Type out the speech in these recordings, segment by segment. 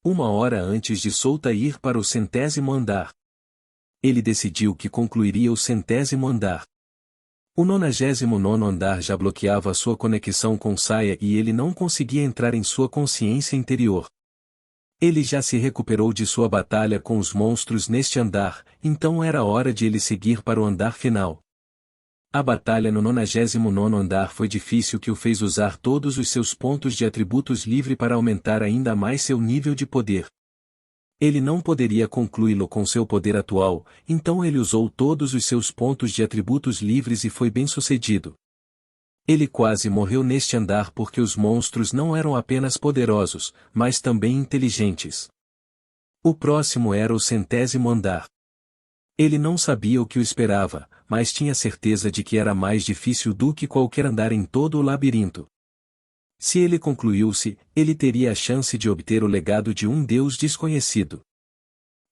Uma hora antes de Souta ir para o 100º andar. Ele decidiu que concluiria o 100º andar. O 99º andar já bloqueava sua conexão com Saya e ele não conseguia entrar em sua consciência interior. Ele já se recuperou de sua batalha com os monstros neste andar, então era hora de ele seguir para o andar final. A batalha no 99º andar foi difícil, que o fez usar todos os seus pontos de atributos livre para aumentar ainda mais seu nível de poder. Ele não poderia concluí-lo com seu poder atual, então ele usou todos os seus pontos de atributos livres e foi bem-sucedido. Ele quase morreu neste andar porque os monstros não eram apenas poderosos, mas também inteligentes. O próximo era o 100º andar. Ele não sabia o que o esperava, mas tinha certeza de que era mais difícil do que qualquer andar em todo o labirinto. Se ele concluiu-se, ele teria a chance de obter o legado de um deus desconhecido.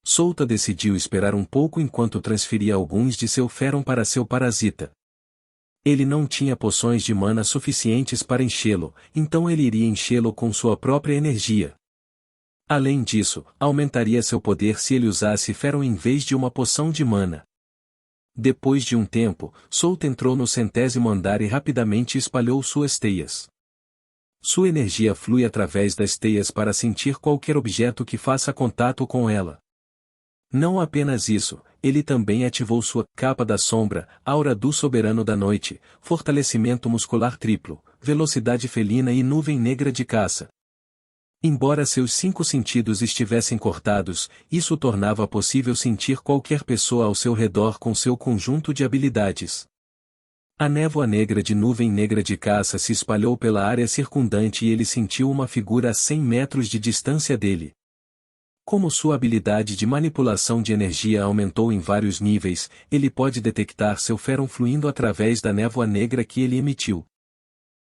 Souta decidiu esperar um pouco enquanto transferia alguns de seu Feron para seu parasita. Ele não tinha poções de mana suficientes para enchê-lo, então ele iria enchê-lo com sua própria energia. Além disso, aumentaria seu poder se ele usasse Feron em vez de uma poção de mana. Depois de um tempo, Souta entrou no 100º andar e rapidamente espalhou suas teias. Sua energia flui através das teias para sentir qualquer objeto que faça contato com ela. Não apenas isso, ele também ativou sua capa da sombra, aura do soberano da noite, fortalecimento muscular triplo, velocidade felina e nuvem negra de caça. Embora seus 5 sentidos estivessem cortados, isso tornava possível sentir qualquer pessoa ao seu redor com seu conjunto de habilidades. A névoa negra de nuvem negra de caça se espalhou pela área circundante e ele sentiu uma figura a 100 metros de distância dele. Como sua habilidade de manipulação de energia aumentou em vários níveis, ele pode detectar seu Feron fluindo através da névoa negra que ele emitiu.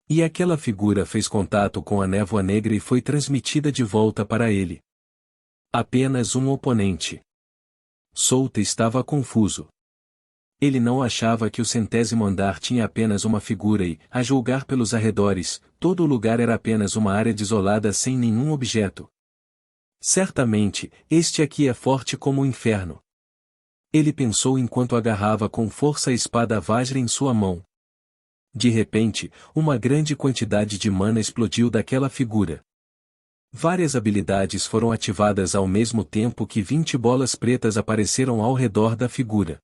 E aquela figura fez contato com a névoa negra e foi transmitida de volta para ele. Apenas um oponente. Souta estava confuso. Ele não achava que o 100º andar tinha apenas uma figura e, a julgar pelos arredores, todo o lugar era apenas uma área desolada sem nenhum objeto. Certamente, este aqui é forte como o inferno. Ele pensou enquanto agarrava com força a espada Vajra em sua mão. De repente, uma grande quantidade de mana explodiu daquela figura. Várias habilidades foram ativadas ao mesmo tempo que 20 bolas pretas apareceram ao redor da figura.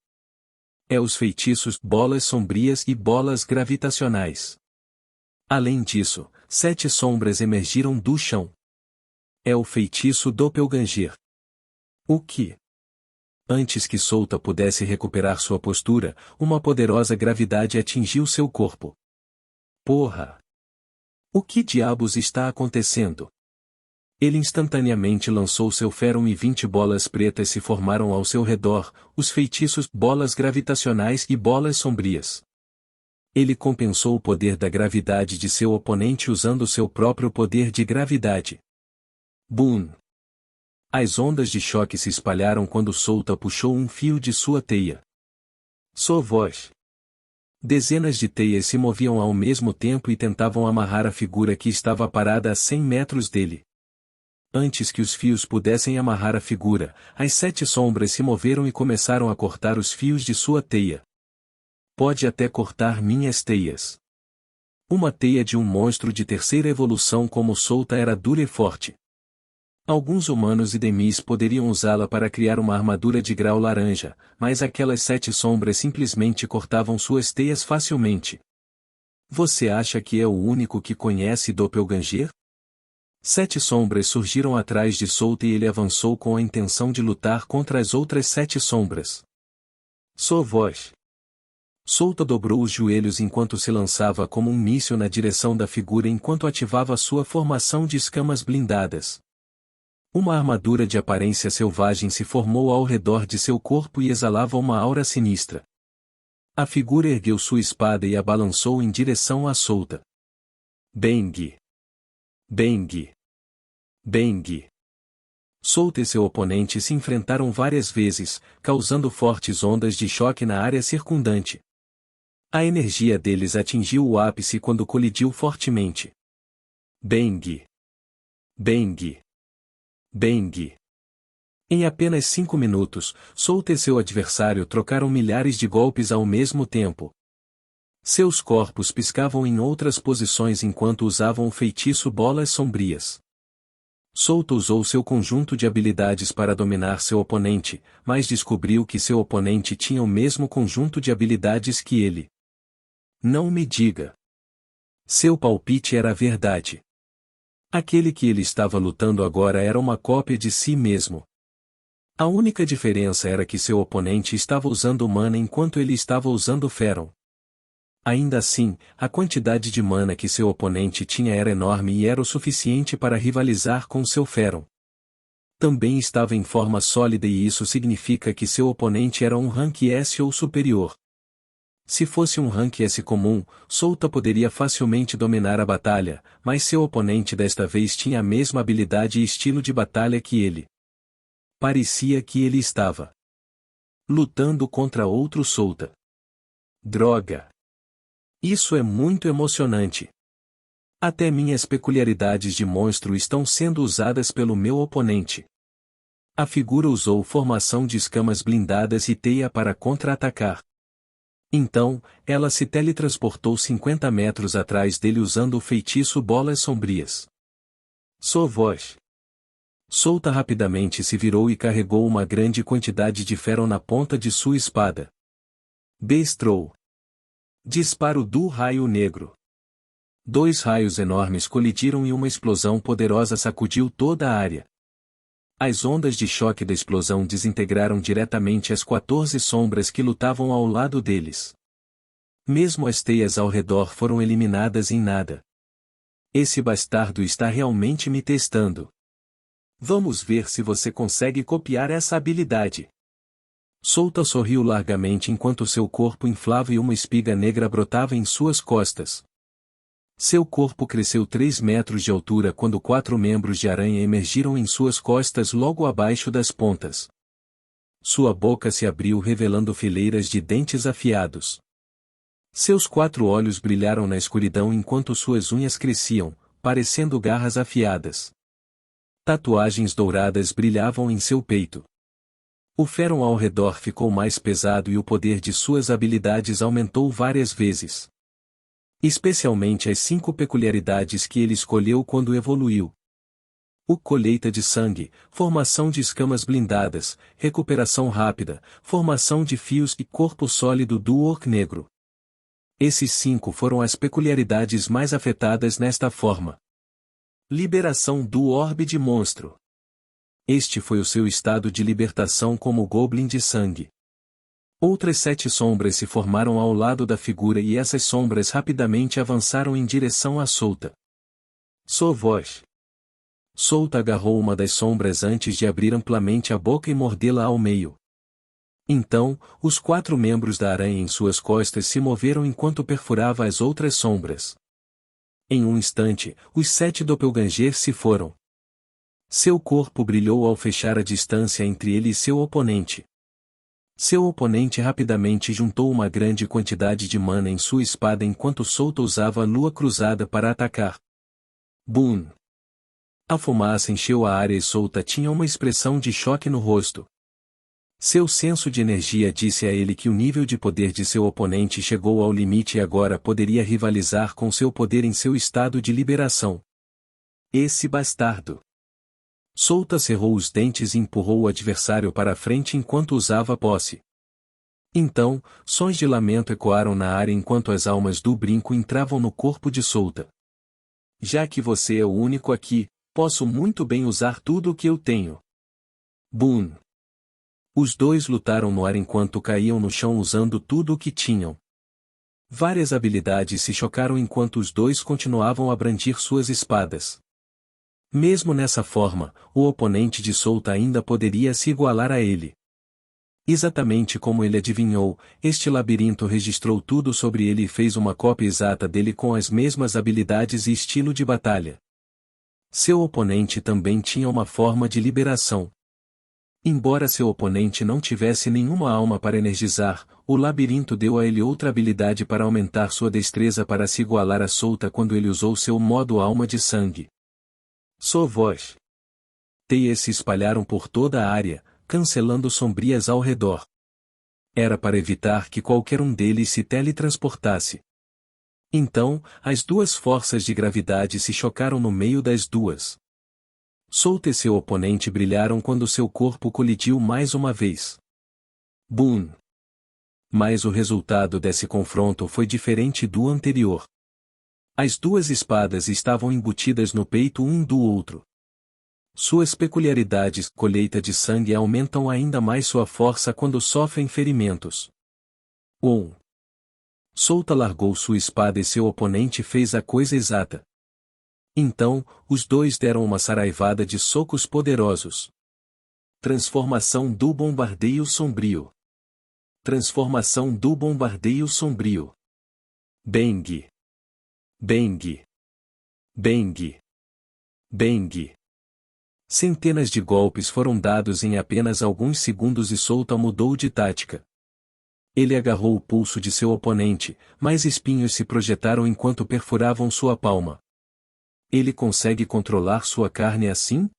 Os feitiços, bolas sombrias e bolas gravitacionais. Além disso, 7 sombras emergiram do chão. O feitiço Doppelganger. O que? Antes que Souta pudesse recuperar sua postura, uma poderosa gravidade atingiu seu corpo. Porra! O que diabos está acontecendo? Ele instantaneamente lançou seu Feron e 20 bolas pretas se formaram ao seu redor, os feitiços, bolas gravitacionais e bolas sombrias. Ele compensou o poder da gravidade de seu oponente usando seu próprio poder de gravidade. Boom! As ondas de choque se espalharam quando Souta puxou um fio de sua teia. Sua voz. Dezenas de teias se moviam ao mesmo tempo e tentavam amarrar a figura que estava parada a 100 metros dele. Antes que os fios pudessem amarrar a figura, as 7 sombras se moveram e começaram a cortar os fios de sua teia. Pode até cortar minhas teias. Uma teia de um monstro de terceira evolução como Souta era dura e forte. Alguns humanos e demis poderiam usá-la para criar uma armadura de grau laranja, mas aquelas 7 sombras simplesmente cortavam suas teias facilmente. Você acha que é o único que conhece Doppelganger? 7 sombras surgiram atrás de Souta e ele avançou com a intenção de lutar contra as outras 7 sombras. Sua voz. Souta dobrou os joelhos enquanto se lançava como um míssil na direção da figura enquanto ativava sua formação de escamas blindadas. Uma armadura de aparência selvagem se formou ao redor de seu corpo e exalava uma aura sinistra. A figura ergueu sua espada e a balançou em direção a Souta. Bang! Bang! Bang! Souta e seu oponente se enfrentaram várias vezes, causando fortes ondas de choque na área circundante. A energia deles atingiu o ápice quando colidiu fortemente. Bang! Bang! Bang! Em apenas 5 minutos, Souta e seu adversário trocaram milhares de golpes ao mesmo tempo. Seus corpos piscavam em outras posições enquanto usavam o feitiço Bolas Sombrias. Souta usou seu conjunto de habilidades para dominar seu oponente, mas descobriu que seu oponente tinha o mesmo conjunto de habilidades que ele. Não me diga. Seu palpite era verdade. Aquele que ele estava lutando agora era uma cópia de si mesmo. A única diferença era que seu oponente estava usando mana enquanto ele estava usando Feron. Ainda assim, a quantidade de mana que seu oponente tinha era enorme e era o suficiente para rivalizar com seu Feron. Também estava em forma sólida e isso significa que seu oponente era um rank S ou superior. Se fosse um rank S comum, Souta poderia facilmente dominar a batalha, mas seu oponente desta vez tinha a mesma habilidade e estilo de batalha que ele. Parecia que ele estava lutando contra outro Souta. Droga! Isso é muito emocionante. Até minhas peculiaridades de monstro estão sendo usadas pelo meu oponente. A figura usou formação de escamas blindadas e teia para contra-atacar. Então, ela se teletransportou 50 metros atrás dele usando o feitiço Bolas Sombrias. Sua voz. Souta rapidamente se virou e carregou uma grande quantidade de Feron na ponta de sua espada. Bestrou. Disparo do raio negro. 2 raios enormes colidiram e uma explosão poderosa sacudiu toda a área. As ondas de choque da explosão desintegraram diretamente as 14 sombras que lutavam ao lado deles. Mesmo as teias ao redor foram eliminadas em nada. Esse bastardo está realmente me testando. Vamos ver se você consegue copiar essa habilidade. Souta sorriu largamente enquanto seu corpo inflava e uma espiga negra brotava em suas costas. Seu corpo cresceu 3 metros de altura quando 4 membros de aranha emergiram em suas costas logo abaixo das pontas. Sua boca se abriu revelando fileiras de dentes afiados. Seus 4 olhos brilharam na escuridão enquanto suas unhas cresciam, parecendo garras afiadas. Tatuagens douradas brilhavam em seu peito. O Feron ao redor ficou mais pesado e o poder de suas habilidades aumentou várias vezes. Especialmente as 5 peculiaridades que ele escolheu quando evoluiu. O colheita de sangue, formação de escamas blindadas, recuperação rápida, formação de fios e corpo sólido do orc negro. Esses 5 foram as peculiaridades mais afetadas nesta forma. Liberação do orbe de monstro. Este foi o seu estado de libertação como Goblin de sangue. Outras 7 sombras se formaram ao lado da figura e essas sombras rapidamente avançaram em direção a Souta. Sua voz. Souta agarrou uma das sombras antes de abrir amplamente a boca e mordê-la ao meio. Então, os 4 membros da aranha em suas costas se moveram enquanto perfurava as outras sombras. Em um instante, os 7 doppelgangers se foram. Seu corpo brilhou ao fechar a distância entre ele e seu oponente. Seu oponente rapidamente juntou uma grande quantidade de mana em sua espada enquanto Souta usava a lua cruzada para atacar. Boom! A fumaça encheu a área e Souta tinha uma expressão de choque no rosto. Seu senso de energia disse a ele que o nível de poder de seu oponente chegou ao limite e agora poderia rivalizar com seu poder em seu estado de liberação. Esse bastardo! Souta cerrou os dentes e empurrou o adversário para a frente enquanto usava a posse. Então, sons de lamento ecoaram na área enquanto as almas do brinco entravam no corpo de Souta. Já que você é o único aqui, posso muito bem usar tudo o que eu tenho. Boom! Os dois lutaram no ar enquanto caíam no chão usando tudo o que tinham. Várias habilidades se chocaram enquanto os dois continuavam a brandir suas espadas. Mesmo nessa forma, o oponente de Souta ainda poderia se igualar a ele. Exatamente como ele adivinhou, este labirinto registrou tudo sobre ele e fez uma cópia exata dele com as mesmas habilidades e estilo de batalha. Seu oponente também tinha uma forma de liberação. Embora seu oponente não tivesse nenhuma alma para energizar, o labirinto deu a ele outra habilidade para aumentar sua destreza para se igualar a Souta quando ele usou seu modo alma de sangue. Sua voz. Teias se espalharam por toda a área, cancelando sombrias ao redor. Era para evitar que qualquer um deles se teletransportasse. Então, as duas forças de gravidade se chocaram no meio das duas. Souta e seu oponente brilharam quando seu corpo colidiu mais uma vez. Boom! Mas o resultado desse confronto foi diferente do anterior. As duas espadas estavam embutidas no peito um do outro. Suas peculiaridades, colheita de sangue, aumentam ainda mais sua força quando sofrem ferimentos. Souta largou sua espada e seu oponente fez a coisa exata. Então, os dois deram uma saraivada de socos poderosos. Transformação do bombardeio sombrio. Transformação do bombardeio sombrio. Bang! Bang! Bang! Bang! Centenas de golpes foram dados em apenas alguns segundos e Souta mudou de tática. Ele agarrou o pulso de seu oponente, mas espinhos se projetaram enquanto perfuravam sua palma. Ele consegue controlar sua carne assim?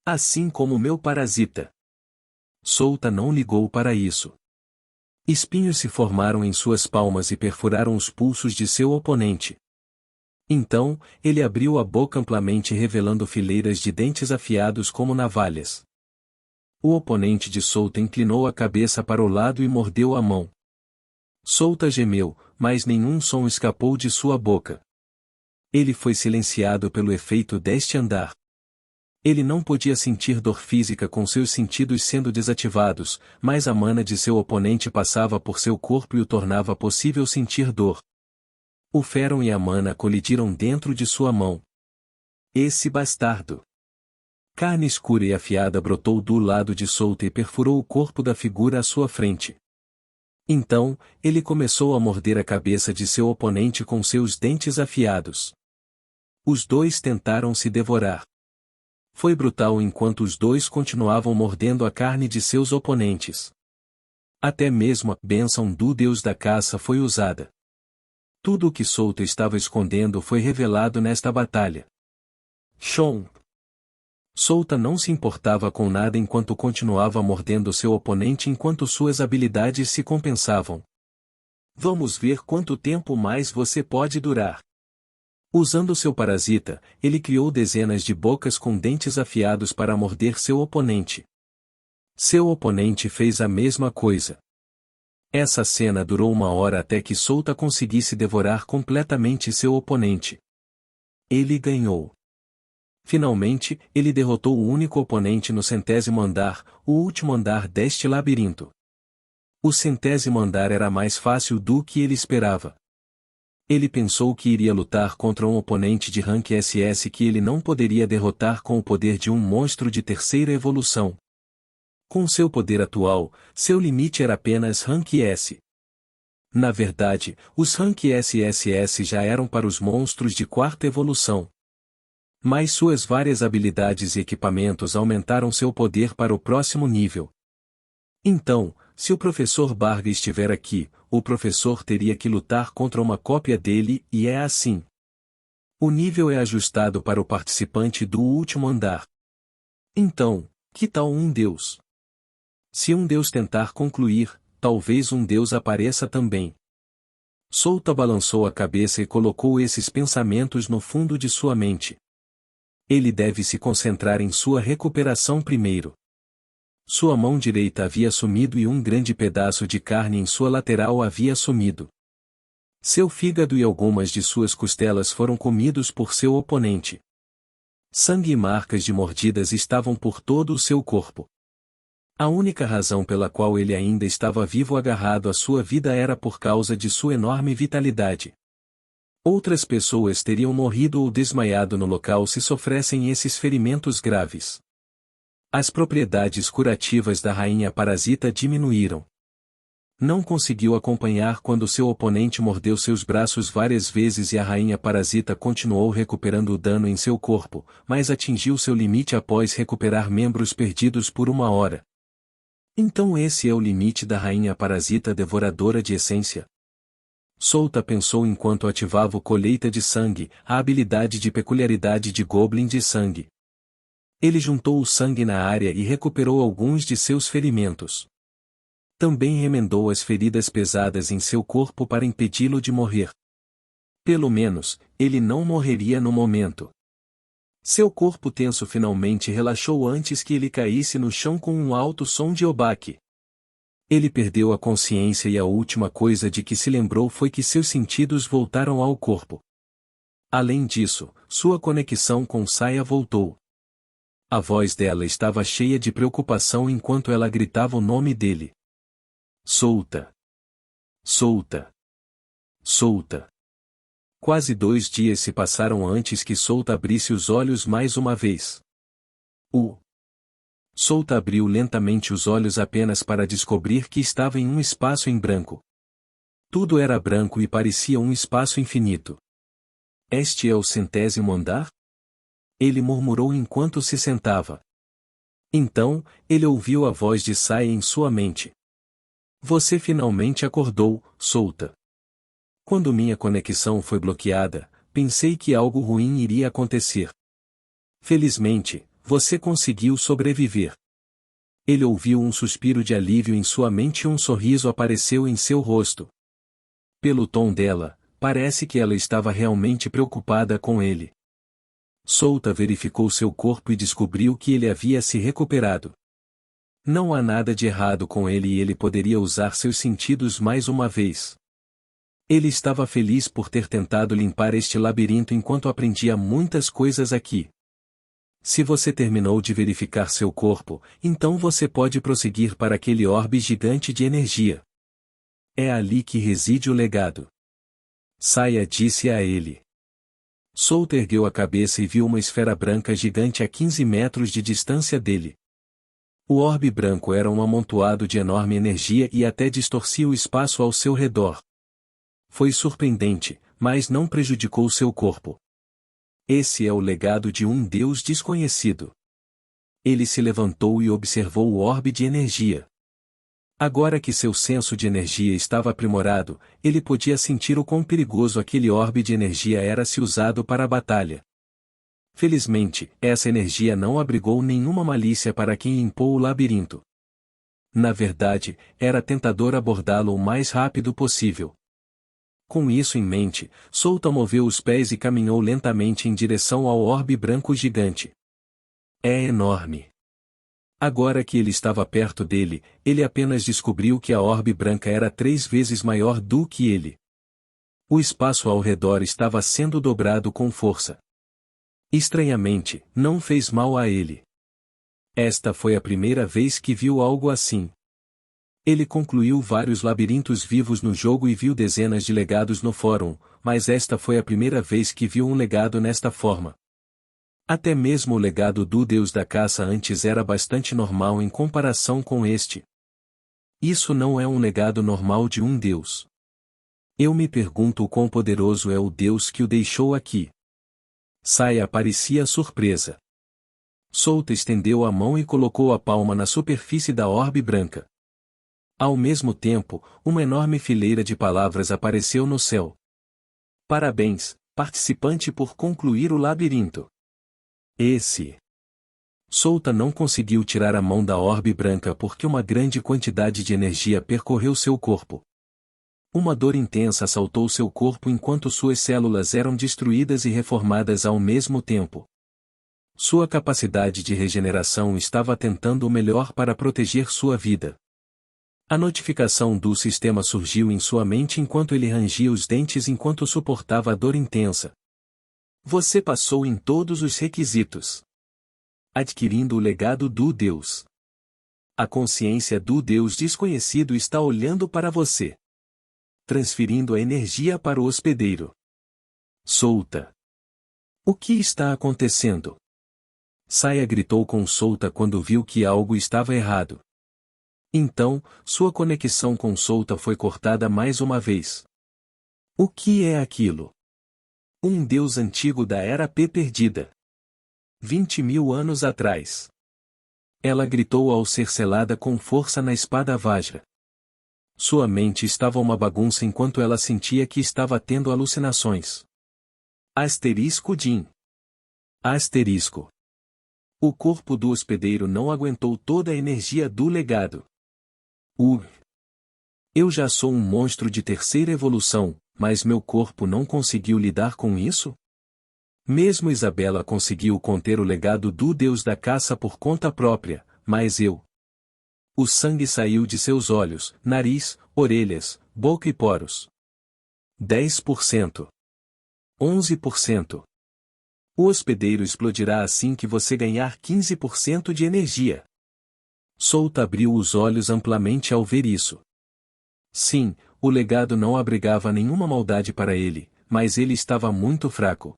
Assim como meu parasita. Souta não ligou para isso. Espinhos se formaram em suas palmas e perfuraram os pulsos de seu oponente. Então, ele abriu a boca amplamente revelando fileiras de dentes afiados como navalhas. O oponente de Souta inclinou a cabeça para o lado e mordeu a mão. Souta gemeu, mas nenhum som escapou de sua boca. Ele foi silenciado pelo efeito deste andar. Ele não podia sentir dor física com seus sentidos sendo desativados, mas a mana de seu oponente passava por seu corpo e o tornava possível sentir dor. O Feron e a mana colidiram dentro de sua mão. Esse bastardo! Carne escura e afiada brotou do lado de Souta e perfurou o corpo da figura à sua frente. Então, ele começou a morder a cabeça de seu oponente com seus dentes afiados. Os dois tentaram se devorar. Foi brutal enquanto os dois continuavam mordendo a carne de seus oponentes. Até mesmo a bênção do deus da caça foi usada. Tudo o que Souta estava escondendo foi revelado nesta batalha. Chomp! Souta não se importava com nada enquanto continuava mordendo seu oponente enquanto suas habilidades se compensavam. Vamos ver quanto tempo mais você pode durar. Usando seu parasita, ele criou dezenas de bocas com dentes afiados para morder seu oponente. Seu oponente fez a mesma coisa. Essa cena durou 1 hora até que Souta conseguisse devorar completamente seu oponente. Ele ganhou. Finalmente, ele derrotou o único oponente no 100º andar, o último andar deste labirinto. O 100º andar era mais fácil do que ele esperava. Ele pensou que iria lutar contra um oponente de rank SS que ele não poderia derrotar com o poder de um monstro de terceira evolução. Com seu poder atual, seu limite era apenas rank S. Na verdade, os rank SSS já eram para os monstros de quarta evolução. Mas suas várias habilidades e equipamentos aumentaram seu poder para o próximo nível. Então, se o professor Barga estiver aqui, o professor teria que lutar contra uma cópia dele, e é assim. O nível é ajustado para o participante do último andar. Então, que tal um deus? Se um deus tentar concluir, talvez um deus apareça também. Souta balançou a cabeça e colocou esses pensamentos no fundo de sua mente. Ele deve se concentrar em sua recuperação primeiro. Sua mão direita havia sumido e um grande pedaço de carne em sua lateral havia sumido. Seu fígado e algumas de suas costelas foram comidos por seu oponente. Sangue e marcas de mordidas estavam por todo o seu corpo. A única razão pela qual ele ainda estava vivo agarrado à sua vida era por causa de sua enorme vitalidade. Outras pessoas teriam morrido ou desmaiado no local se sofressem esses ferimentos graves. As propriedades curativas da rainha parasita diminuíram. Não conseguiu acompanhar quando seu oponente mordeu seus braços várias vezes e a rainha parasita continuou recuperando o dano em seu corpo, mas atingiu seu limite após recuperar membros perdidos por 1 hora. Então esse é o limite da rainha parasita devoradora de essência? Souta pensou enquanto ativava o colheita de sangue, a habilidade de peculiaridade de Goblin de sangue. Ele juntou o sangue na área e recuperou alguns de seus ferimentos. Também remendou as feridas pesadas em seu corpo para impedi-lo de morrer. Pelo menos, ele não morreria no momento. Seu corpo tenso finalmente relaxou antes que ele caísse no chão com um alto som de obaque. Ele perdeu a consciência e a última coisa de que se lembrou foi que seus sentidos voltaram ao corpo. Além disso, sua conexão com Saya voltou. A voz dela estava cheia de preocupação enquanto ela gritava o nome dele. Solta! Solta! Solta! Quase 2 dias se passaram antes que Solta abrisse os olhos mais uma vez. Solta abriu lentamente os olhos apenas para descobrir que estava em um espaço em branco. Tudo era branco e parecia um espaço infinito. Este é o 100º andar? Ele murmurou enquanto se sentava. Então, ele ouviu a voz de Saya em sua mente. Você finalmente acordou, Solta. Quando minha conexão foi bloqueada, pensei que algo ruim iria acontecer. Felizmente, você conseguiu sobreviver. Ele ouviu um suspiro de alívio em sua mente e um sorriso apareceu em seu rosto. Pelo tom dela, parece que ela estava realmente preocupada com ele. Solta verificou seu corpo e descobriu que ele havia se recuperado. Não há nada de errado com ele e ele poderia usar seus sentidos mais uma vez. Ele estava feliz por ter tentado limpar este labirinto enquanto aprendia muitas coisas aqui. Se você terminou de verificar seu corpo, então você pode prosseguir para aquele orbe gigante de energia. É ali que reside o legado. Saya disse a ele. Solta ergueu a cabeça e viu uma esfera branca gigante a 15 metros de distância dele. O orbe branco era um amontoado de enorme energia e até distorcia o espaço ao seu redor. Foi surpreendente, mas não prejudicou seu corpo. Esse é o legado de um Deus desconhecido. Ele se levantou e observou o orbe de energia. Agora que seu senso de energia estava aprimorado, ele podia sentir o quão perigoso aquele orbe de energia era se usado para a batalha. Felizmente, essa energia não abrigou nenhuma malícia para quem limpou o labirinto. Na verdade, era tentador abordá-lo o mais rápido possível. Com isso em mente, Solta moveu os pés e caminhou lentamente em direção ao orbe branco gigante. É enorme. Agora que ele estava perto dele, ele apenas descobriu que a orbe branca era 3 vezes maior do que ele. O espaço ao redor estava sendo dobrado com força. Estranhamente, não fez mal a ele. Esta foi a primeira vez que viu algo assim. Ele concluiu vários labirintos vivos no jogo e viu dezenas de legados no fórum, mas esta foi a primeira vez que viu um legado nesta forma. Até mesmo o legado do deus da caça antes era bastante normal em comparação com este. Isso não é um legado normal de um deus. Eu me pergunto o quão poderoso é o deus que o deixou aqui. Saya parecia surpresa. Solta estendeu a mão e colocou a palma na superfície da orbe branca. Ao mesmo tempo, uma enorme fileira de palavras apareceu no céu. Parabéns, participante por concluir o labirinto. Solta não conseguiu tirar a mão da orbe branca porque uma grande quantidade de energia percorreu seu corpo. Uma dor intensa assaltou seu corpo enquanto suas células eram destruídas e reformadas ao mesmo tempo. Sua capacidade de regeneração estava tentando o melhor para proteger sua vida. A notificação do sistema surgiu em sua mente enquanto ele rangia os dentes enquanto suportava a dor intensa. Você passou em todos os requisitos. Adquirindo o legado do Deus. A consciência do Deus desconhecido está olhando para você. Transferindo a energia para o hospedeiro. Solta. O que está acontecendo? Saya gritou com Solta quando viu que algo estava errado. Então, sua conexão com Solta foi cortada mais uma vez. O que é aquilo? Um deus antigo da Era P perdida. 20.000 anos atrás. Ela gritou ao ser selada com força na espada Vajra. Sua mente estava uma bagunça enquanto ela sentia que estava tendo alucinações. Asterisco Din. Asterisco. O corpo do hospedeiro não aguentou toda a energia do legado. Eu já sou um monstro de terceira evolução, mas meu corpo não conseguiu lidar com isso? Mesmo Isabela conseguiu conter o legado do deus da caça por conta própria, mas eu. O sangue saiu de seus olhos, nariz, orelhas, boca e poros. 10%. 11%. O hospedeiro explodirá assim que você ganhar 15% de energia. Souta abriu os olhos amplamente ao ver isso. Sim, o legado não abrigava nenhuma maldade para ele, mas ele estava muito fraco.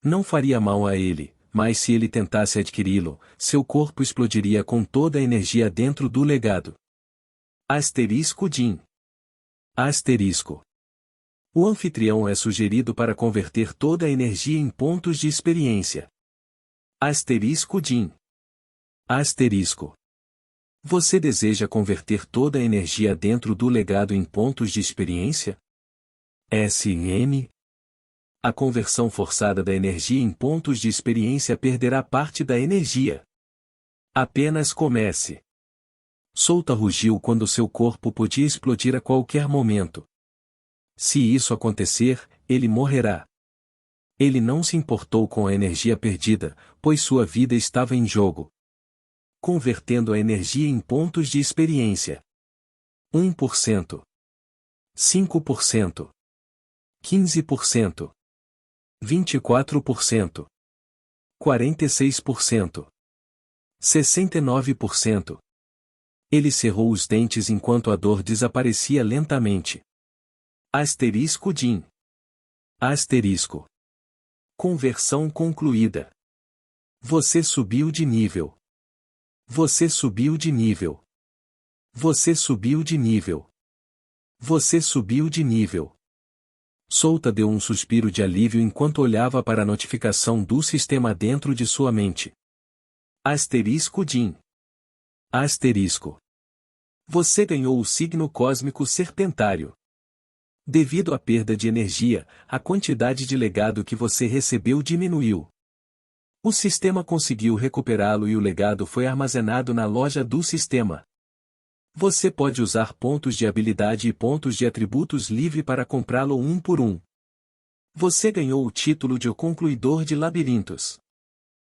Não faria mal a ele, mas se ele tentasse adquiri-lo, seu corpo explodiria com toda a energia dentro do legado. Asterisco Jin. Asterisco. O anfitrião é sugerido para converter toda a energia em pontos de experiência. Asterisco Jin. Asterisco. Você deseja converter toda a energia dentro do legado em pontos de experiência? SM. A conversão forçada da energia em pontos de experiência perderá parte da energia. Apenas comece. Souta rugiu quando seu corpo podia explodir a qualquer momento. Se isso acontecer, ele morrerá. Ele não se importou com a energia perdida, pois sua vida estava em jogo. Convertendo a energia em pontos de experiência. 1%. 5%. 15%. 24%. 46%. 69%. Ele cerrou os dentes enquanto a dor desaparecia lentamente. Asterisco Jin. Asterisco. Conversão concluída. Você subiu de nível. Você subiu de nível. Você subiu de nível. Você subiu de nível. Souta deu um suspiro de alívio enquanto olhava para a notificação do sistema dentro de sua mente. Asterisco Jin. Asterisco. Você ganhou o signo cósmico serpentário. Devido à perda de energia, a quantidade de legado que você recebeu diminuiu. O sistema conseguiu recuperá-lo e o legado foi armazenado na loja do sistema. Você pode usar pontos de habilidade e pontos de atributos livre para comprá-lo um por um. Você ganhou o título de O Concluidor de Labirintos.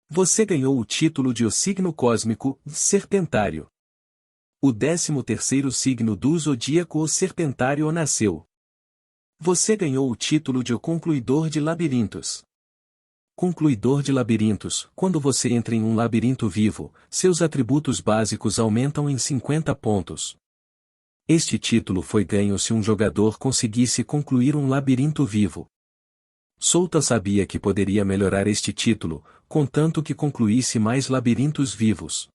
Você ganhou o título de O Signo Cósmico Serpentário. O 13º signo do zodíaco O Serpentário nasceu. Você ganhou o título de O Concluidor de Labirintos. Concluidor de labirintos. Quando você entra em um labirinto vivo, seus atributos básicos aumentam em 50 pontos. Este título foi ganho se um jogador conseguisse concluir um labirinto vivo. Souta sabia que poderia melhorar este título, contanto que concluísse mais labirintos vivos.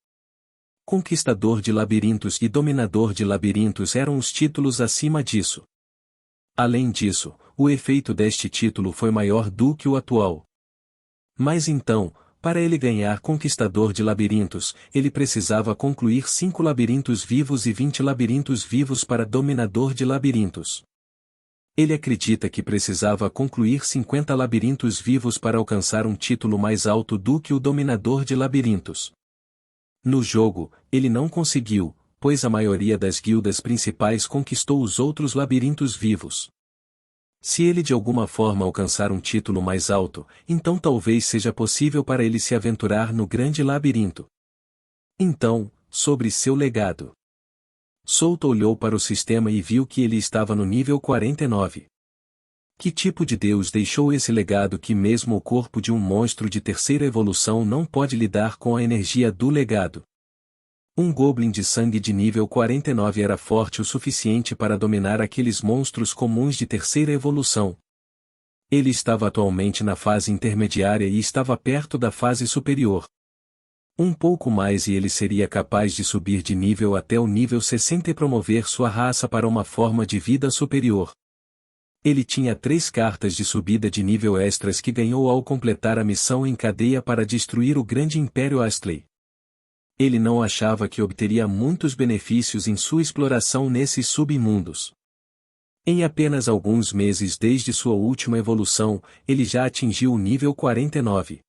Conquistador de labirintos e Dominador de labirintos eram os títulos acima disso. Além disso, o efeito deste título foi maior do que o atual. Mas então, para ele ganhar Conquistador de Labirintos, ele precisava concluir 5 labirintos vivos e 20 labirintos vivos para Dominador de Labirintos. Ele acredita que precisava concluir 50 labirintos vivos para alcançar um título mais alto do que o Dominador de Labirintos. No jogo, ele não conseguiu, pois a maioria das guildas principais conquistou os outros labirintos vivos. Se ele de alguma forma alcançar um título mais alto, então talvez seja possível para ele se aventurar no grande labirinto. Então, sobre seu legado. Souta olhou para o sistema e viu que ele estava no nível 49. Que tipo de Deus deixou esse legado que mesmo o corpo de um monstro de terceira evolução não pode lidar com a energia do legado? Um Goblin de sangue de nível 49 era forte o suficiente para dominar aqueles monstros comuns de terceira evolução. Ele estava atualmente na fase intermediária e estava perto da fase superior. Um pouco mais e ele seria capaz de subir de nível até o nível 60 e promover sua raça para uma forma de vida superior. Ele tinha 3 cartas de subida de nível extras que ganhou ao completar a missão em cadeia para destruir o grande Império Astley. Ele não achava que obteria muitos benefícios em sua exploração nesses submundos. Em apenas alguns meses desde sua última evolução, ele já atingiu o nível 49.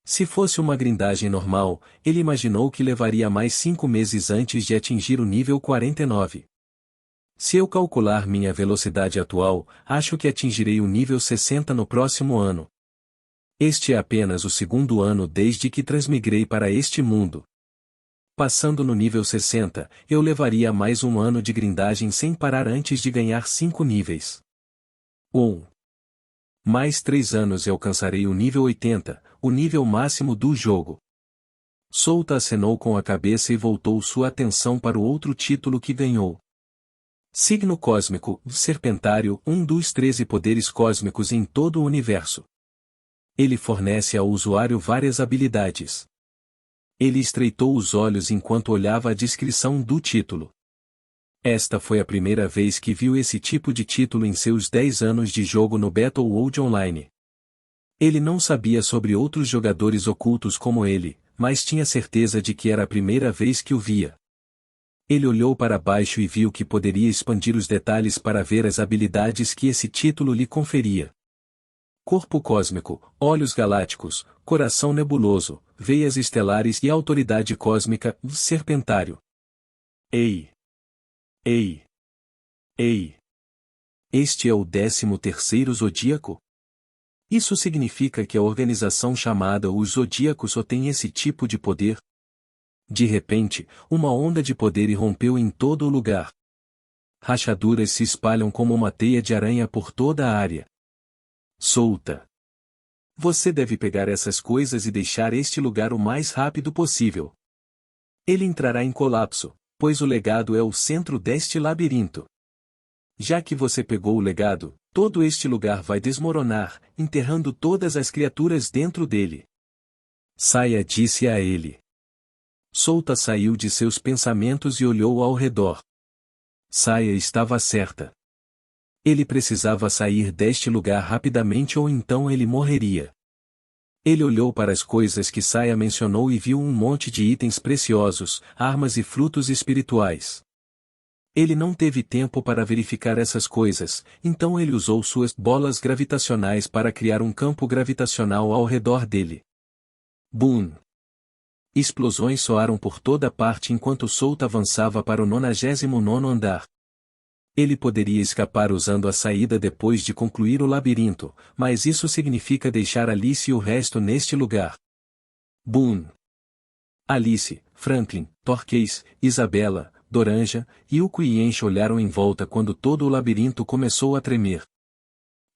Se fosse uma grindagem normal, ele imaginou que levaria mais 5 meses antes de atingir o nível 49. Se eu calcular minha velocidade atual, acho que atingirei o nível 60 no próximo ano. Este é apenas o segundo ano desde que transmigrei para este mundo. Passando no nível 60, eu levaria mais um ano de grindagem sem parar antes de ganhar 5 níveis. Mais 3 anos e alcançarei o nível 80, o nível máximo do jogo. Souta acenou com a cabeça e voltou sua atenção para o outro título que ganhou. Signo Cósmico, Serpentário, um dos 13 poderes cósmicos em todo o universo. Ele fornece ao usuário várias habilidades. Ele estreitou os olhos enquanto olhava a descrição do título. Esta foi a primeira vez que viu esse tipo de título em seus 10 anos de jogo no Battleworld Online. Ele não sabia sobre outros jogadores ocultos como ele, mas tinha certeza de que era a primeira vez que o via. Ele olhou para baixo e viu que poderia expandir os detalhes para ver as habilidades que esse título lhe conferia. Corpo cósmico, olhos galácticos, coração nebuloso, veias estelares e autoridade cósmica, serpentário. Ei! Ei! Ei! Este é o 13º zodíaco? Isso significa que a organização chamada os Zodíacos só tem esse tipo de poder? De repente, uma onda de poder irrompeu em todo o lugar. Rachaduras se espalham como uma teia de aranha por toda a área. Souta! Você deve pegar essas coisas e deixar este lugar o mais rápido possível. Ele entrará em colapso, pois o legado é o centro deste labirinto. Já que você pegou o legado, todo este lugar vai desmoronar, enterrando todas as criaturas dentro dele. Saia, disse a ele. Souta saiu de seus pensamentos e olhou ao redor. Saia estava certa. Ele precisava sair deste lugar rapidamente ou então ele morreria. Ele olhou para as coisas que Saia mencionou e viu um monte de itens preciosos, armas e frutos espirituais. Ele não teve tempo para verificar essas coisas, então ele usou suas bolas gravitacionais para criar um campo gravitacional ao redor dele. Boom! Explosões soaram por toda parte enquanto Souta avançava para o 99º andar. Ele poderia escapar usando a saída depois de concluir o labirinto, mas isso significa deixar Alice e o resto neste lugar. Boom! Alice, Franklin, Torquês, Isabela, Doranja, Yuko e Enche olharam em volta quando todo o labirinto começou a tremer.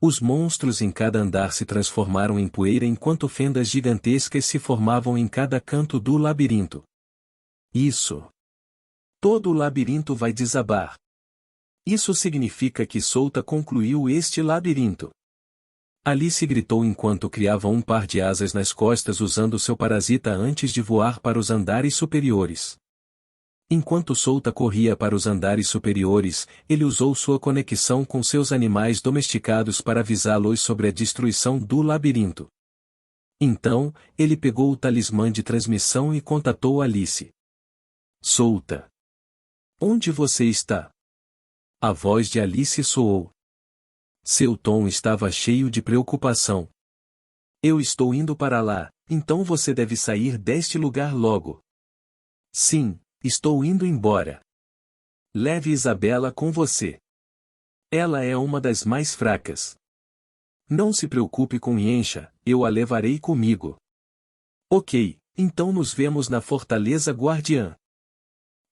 Os monstros em cada andar se transformaram em poeira enquanto fendas gigantescas se formavam em cada canto do labirinto. Isso! Todo o labirinto vai desabar. Isso significa que Souta concluiu este labirinto. Alice gritou enquanto criava um par de asas nas costas usando seu parasita antes de voar para os andares superiores. Enquanto Souta corria para os andares superiores, ele usou sua conexão com seus animais domesticados para avisá-los sobre a destruição do labirinto. Então, ele pegou o talismã de transmissão e contatou Alice. Souta! Onde você está? A voz de Alice soou. Seu tom estava cheio de preocupação. Eu estou indo para lá, então você deve sair deste lugar logo. Sim, estou indo embora. Leve Isabela com você. Ela é uma das mais fracas. Não se preocupe com Yensha, eu a levarei comigo. Ok, então nos vemos na Fortaleza Guardiã.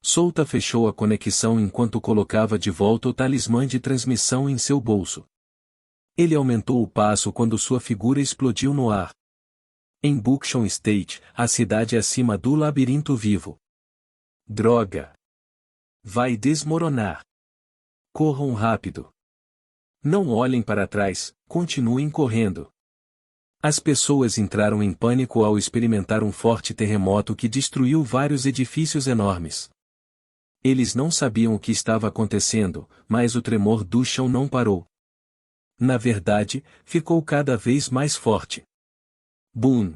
Souta fechou a conexão enquanto colocava de volta o talismã de transmissão em seu bolso. Ele aumentou o passo quando sua figura explodiu no ar. Em Buckshot State, a cidade acima do labirinto vivo. Droga! Vai desmoronar. Corram rápido. Não olhem para trás, continuem correndo. As pessoas entraram em pânico ao experimentar um forte terremoto que destruiu vários edifícios enormes. Eles não sabiam o que estava acontecendo, mas o tremor do chão não parou. Na verdade, ficou cada vez mais forte. Boom!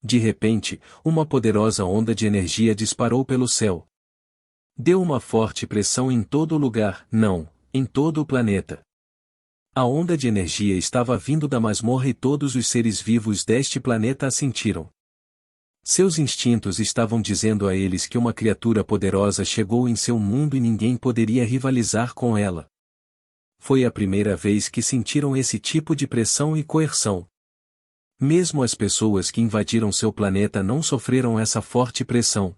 De repente, uma poderosa onda de energia disparou pelo céu. Deu uma forte pressão em todo o lugar, não, em todo o planeta. A onda de energia estava vindo da masmorra e todos os seres vivos deste planeta a sentiram. Seus instintos estavam dizendo a eles que uma criatura poderosa chegou em seu mundo e ninguém poderia rivalizar com ela. Foi a primeira vez que sentiram esse tipo de pressão e coerção. Mesmo as pessoas que invadiram seu planeta não sofreram essa forte pressão.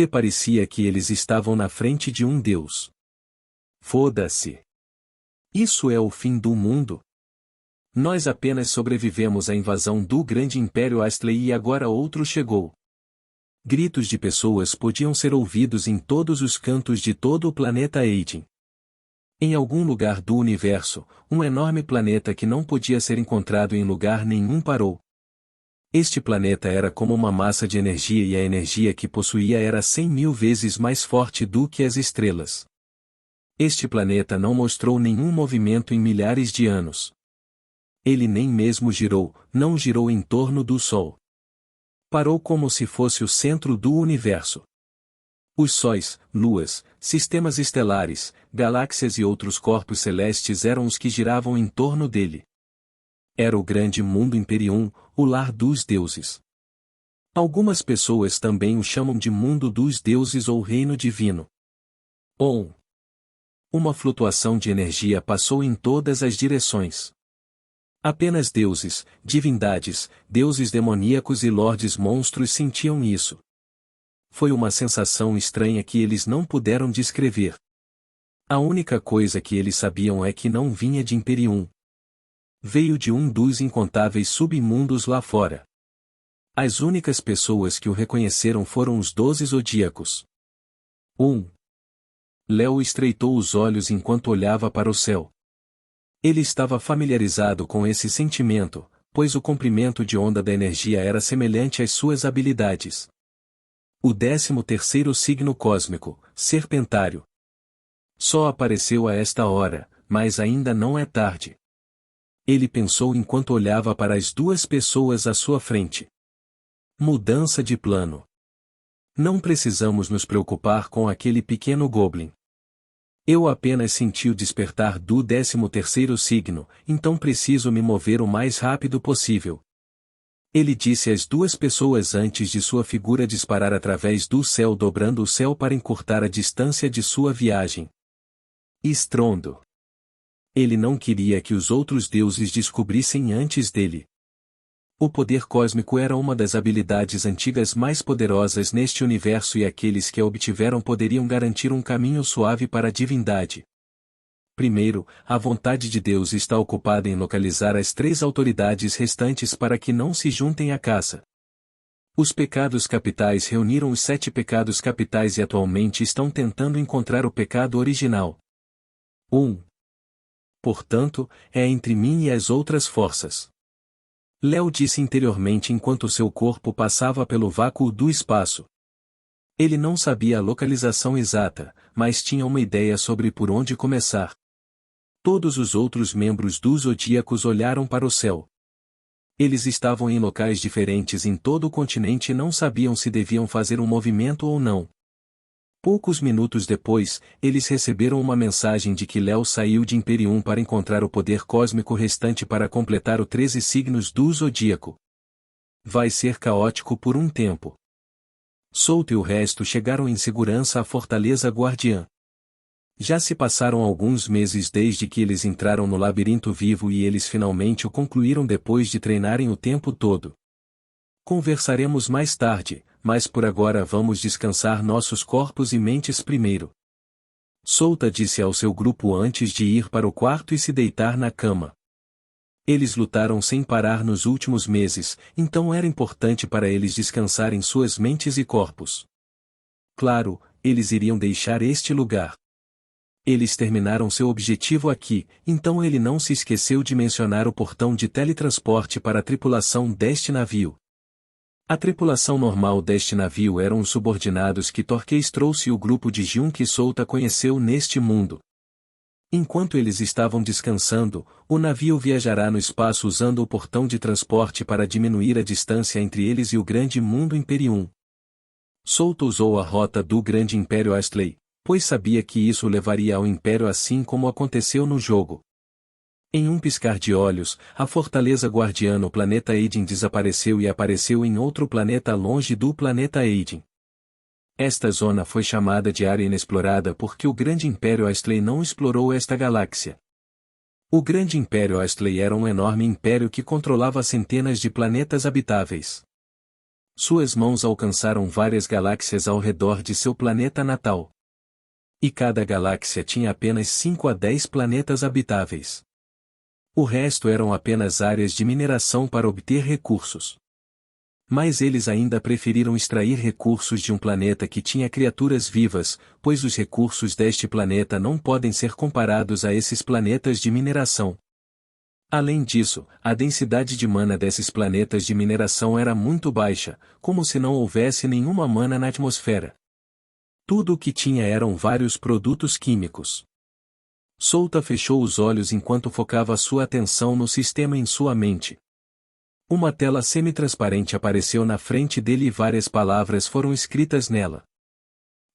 Parecia que eles estavam na frente de um deus. Foda-se. Isso é o fim do mundo? Nós apenas sobrevivemos à invasão do grande Império Astley e agora outro chegou. Gritos de pessoas podiam ser ouvidos em todos os cantos de todo o planeta Aiden. Em algum lugar do universo, um enorme planeta que não podia ser encontrado em lugar nenhum parou. Este planeta era como uma massa de energia e a energia que possuía era 100.000 vezes mais forte do que as estrelas. Este planeta não mostrou nenhum movimento em milhares de anos. Ele nem mesmo girou, não girou em torno do Sol. Parou como se fosse o centro do universo. Os sóis, luas, sistemas estelares, galáxias e outros corpos celestes eram os que giravam em torno dele. Era o grande mundo Imperium, o lar dos deuses. Algumas pessoas também o chamam de mundo dos deuses ou reino divino. Uma flutuação de energia passou em todas as direções. Apenas deuses, divindades, deuses demoníacos e lordes monstros sentiam isso. Foi uma sensação estranha que eles não puderam descrever. A única coisa que eles sabiam é que não vinha de Imperium. Veio de um dos incontáveis submundos lá fora. As únicas pessoas que o reconheceram foram os 12 zodíacos. Léo estreitou os olhos enquanto olhava para o céu. Ele estava familiarizado com esse sentimento, pois o comprimento de onda da energia era semelhante às suas habilidades. O 13º signo cósmico, Serpentário. Só apareceu a esta hora, mas ainda não é tarde. Ele pensou enquanto olhava para as duas pessoas à sua frente. Mudança de plano. Não precisamos nos preocupar com aquele pequeno goblin. Eu apenas senti o despertar do 13º signo, então preciso me mover o mais rápido possível. Ele disse às duas pessoas antes de sua figura disparar através do céu, dobrando o céu para encurtar a distância de sua viagem. Estrondo. Ele não queria que os outros deuses descobrissem antes dele. O poder cósmico era uma das habilidades antigas mais poderosas neste universo e aqueles que a obtiveram poderiam garantir um caminho suave para a divindade. Primeiro, a vontade de Deus está ocupada em localizar as 3 autoridades restantes para que não se juntem à caça. Os pecados capitais reuniram os 7 pecados capitais e atualmente estão tentando encontrar o pecado original. Portanto, é entre mim e as outras forças. Léo disse interiormente enquanto seu corpo passava pelo vácuo do espaço. Ele não sabia a localização exata, mas tinha uma ideia sobre por onde começar. Todos os outros membros dos Zodíacos olharam para o céu. Eles estavam em locais diferentes em todo o continente e não sabiam se deviam fazer um movimento ou não. Poucos minutos depois, eles receberam uma mensagem de que Léo saiu de Imperium para encontrar o poder cósmico restante para completar os 13 signos do Zodíaco. Vai ser caótico por um tempo. Souto e o resto chegaram em segurança à Fortaleza Guardiã. Já se passaram alguns meses desde que eles entraram no labirinto vivo e eles finalmente o concluíram depois de treinarem o tempo todo. Conversaremos mais tarde, mas por agora vamos descansar nossos corpos e mentes primeiro. Souta disse ao seu grupo antes de ir para o quarto e se deitar na cama. Eles lutaram sem parar nos últimos meses, então era importante para eles descansarem suas mentes e corpos. Claro, eles iriam deixar este lugar. Eles terminaram seu objetivo aqui, então ele não se esqueceu de mencionar o portão de teletransporte para a tripulação deste navio. A tripulação normal deste navio eram os subordinados que Torquês trouxe e o grupo de Jun que Souta conheceu neste mundo. Enquanto eles estavam descansando, o navio viajará no espaço usando o portão de transporte para diminuir a distância entre eles e o grande mundo Imperium. Souta usou a rota do grande Império Astley, pois sabia que isso levaria ao Império assim como aconteceu no jogo. Em um piscar de olhos, a fortaleza guardiã no planeta Aiden desapareceu e apareceu em outro planeta longe do planeta Aiden. Esta zona foi chamada de área inexplorada porque o grande Império Astley não explorou esta galáxia. O grande Império Astley era um enorme império que controlava centenas de planetas habitáveis. Suas mãos alcançaram várias galáxias ao redor de seu planeta natal. E cada galáxia tinha apenas 5 a 10 planetas habitáveis. O resto eram apenas áreas de mineração para obter recursos. Mas eles ainda preferiram extrair recursos de um planeta que tinha criaturas vivas, pois os recursos deste planeta não podem ser comparados a esses planetas de mineração. Além disso, a densidade de mana desses planetas de mineração era muito baixa, como se não houvesse nenhuma mana na atmosfera. Tudo o que tinha eram vários produtos químicos. Solta fechou os olhos enquanto focava sua atenção no sistema em sua mente. Uma tela semi-transparente apareceu na frente dele e várias palavras foram escritas nela.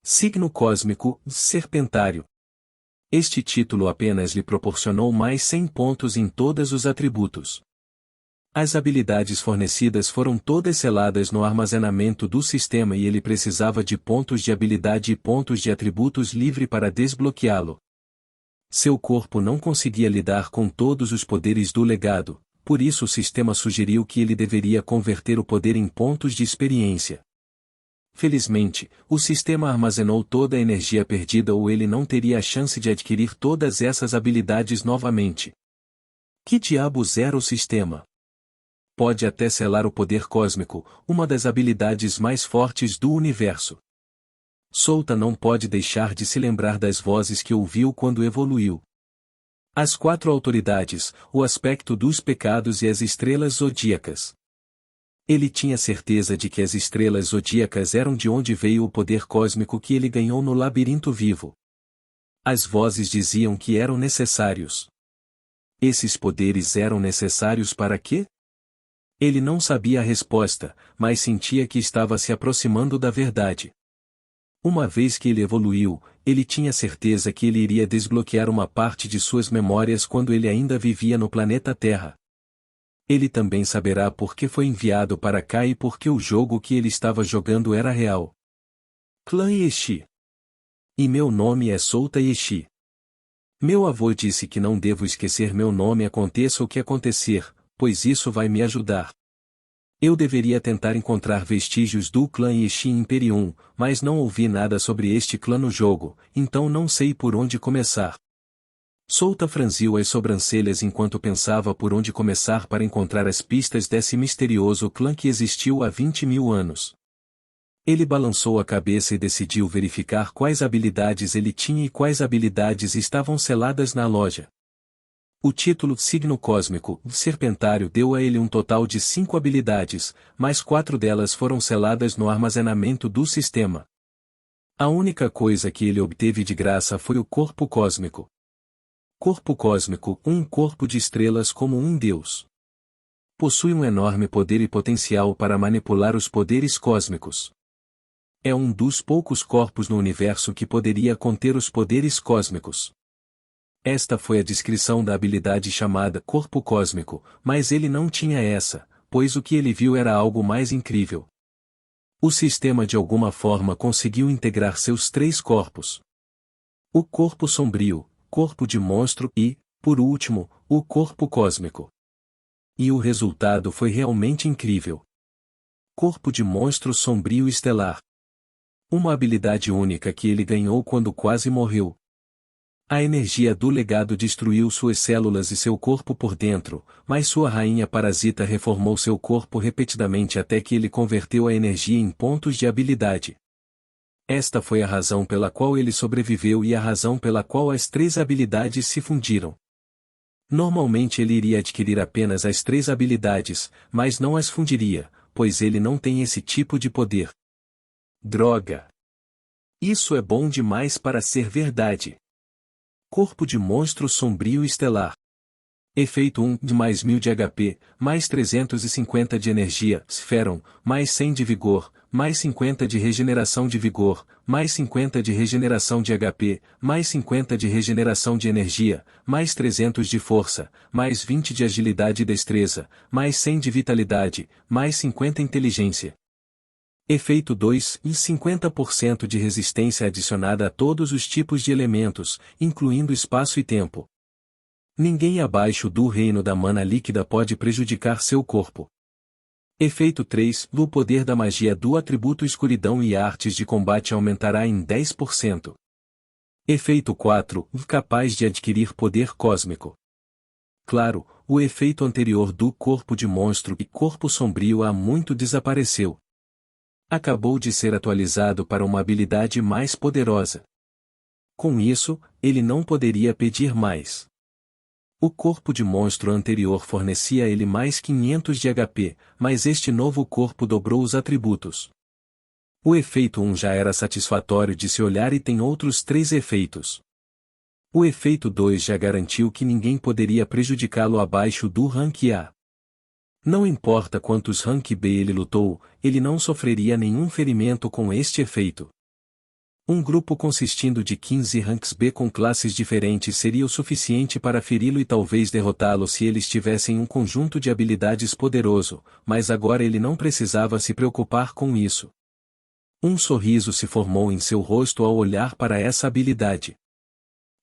Signo cósmico, Serpentário. Este título apenas lhe proporcionou mais 100 pontos em todos os atributos. As habilidades fornecidas foram todas seladas no armazenamento do sistema e ele precisava de pontos de habilidade e pontos de atributos livre para desbloqueá-lo. Seu corpo não conseguia lidar com todos os poderes do legado. Por isso o sistema sugeriu que ele deveria converter o poder em pontos de experiência. Felizmente, o sistema armazenou toda a energia perdida ou ele não teria a chance de adquirir todas essas habilidades novamente. Que diabos era o sistema? Pode até selar o poder cósmico, uma das habilidades mais fortes do universo. Solta não pode deixar de se lembrar das vozes que ouviu quando evoluiu. As 4 autoridades, o aspecto dos pecados e as estrelas zodíacas. Ele tinha certeza de que as estrelas zodíacas eram de onde veio o poder cósmico que ele ganhou no labirinto vivo. As vozes diziam que eram necessários. Esses poderes eram necessários para quê? Ele não sabia a resposta, mas sentia que estava se aproximando da verdade. Uma vez que ele evoluiu, ele tinha certeza que ele iria desbloquear uma parte de suas memórias quando ele ainda vivia no planeta Terra. Ele também saberá por que foi enviado para cá e por que o jogo que ele estava jogando era real. Clã Yeshi. E meu nome é Solta Yeshi. Meu avô disse que não devo esquecer meu nome aconteça o que acontecer, pois isso vai me ajudar. Eu deveria tentar encontrar vestígios do clã Yeshi Imperium, mas não ouvi nada sobre este clã no jogo, então não sei por onde começar. Solta franziu as sobrancelhas enquanto pensava por onde começar para encontrar as pistas desse misterioso clã que existiu há 20.000 anos. Ele balançou a cabeça e decidiu verificar quais habilidades ele tinha e quais habilidades estavam seladas na loja. O título Signo Cósmico, Serpentário deu a ele um total de 5 habilidades, mas 4 delas foram seladas no armazenamento do sistema. A única coisa que ele obteve de graça foi o Corpo Cósmico. Corpo Cósmico, um corpo de estrelas como um deus. Possui um enorme poder e potencial para manipular os poderes cósmicos. É um dos poucos corpos no universo que poderia conter os poderes cósmicos. Esta foi a descrição da habilidade chamada Corpo Cósmico, mas ele não tinha essa, pois o que ele viu era algo mais incrível. O sistema de alguma forma conseguiu integrar seus 3 corpos. O corpo sombrio, corpo de monstro e, por último, o corpo cósmico. E o resultado foi realmente incrível. Corpo de monstro sombrio estelar. Uma habilidade única que ele ganhou quando quase morreu. A energia do legado destruiu suas células e seu corpo por dentro, mas sua rainha parasita reformou seu corpo repetidamente até que ele converteu a energia em pontos de habilidade. Esta foi a razão pela qual ele sobreviveu e a razão pela qual as 3 habilidades se fundiram. Normalmente ele iria adquirir apenas as 3 habilidades, mas não as fundiria, pois ele não tem esse tipo de poder. Droga! Isso é bom demais para ser verdade. Corpo de monstro sombrio estelar. Efeito 1 de mais 1000 de HP, mais 350 de energia, Sferon, mais 100 de vigor, mais 50 de regeneração de vigor, mais 50 de regeneração de HP, mais 50 de regeneração de energia, mais 300 de força, mais 20 de agilidade e destreza, mais 100 de vitalidade, mais 50 inteligência. Efeito 2 e 50% de resistência adicionada a todos os tipos de elementos, incluindo espaço e tempo. Ninguém abaixo do reino da mana líquida pode prejudicar seu corpo. Efeito 3 o poder da magia do atributo escuridão e artes de combate aumentará em 10%. Efeito 4 capaz de adquirir poder cósmico. Claro, o efeito anterior do corpo de monstro e corpo sombrio há muito desapareceu. Acabou de ser atualizado para uma habilidade mais poderosa. Com isso, ele não poderia pedir mais. O corpo de monstro anterior fornecia a ele mais 500 de HP, mas este novo corpo dobrou os atributos. O efeito 1 já era satisfatório de se olhar e tem outros 3 efeitos. O efeito 2 já garantiu que ninguém poderia prejudicá-lo abaixo do rank A. Não importa quantos rank B ele lutou, ele não sofreria nenhum ferimento com este efeito. Um grupo consistindo de 15 ranks B com classes diferentes seria o suficiente para feri-lo e talvez derrotá-lo se eles tivessem um conjunto de habilidades poderoso, mas agora ele não precisava se preocupar com isso. Um sorriso se formou em seu rosto ao olhar para essa habilidade.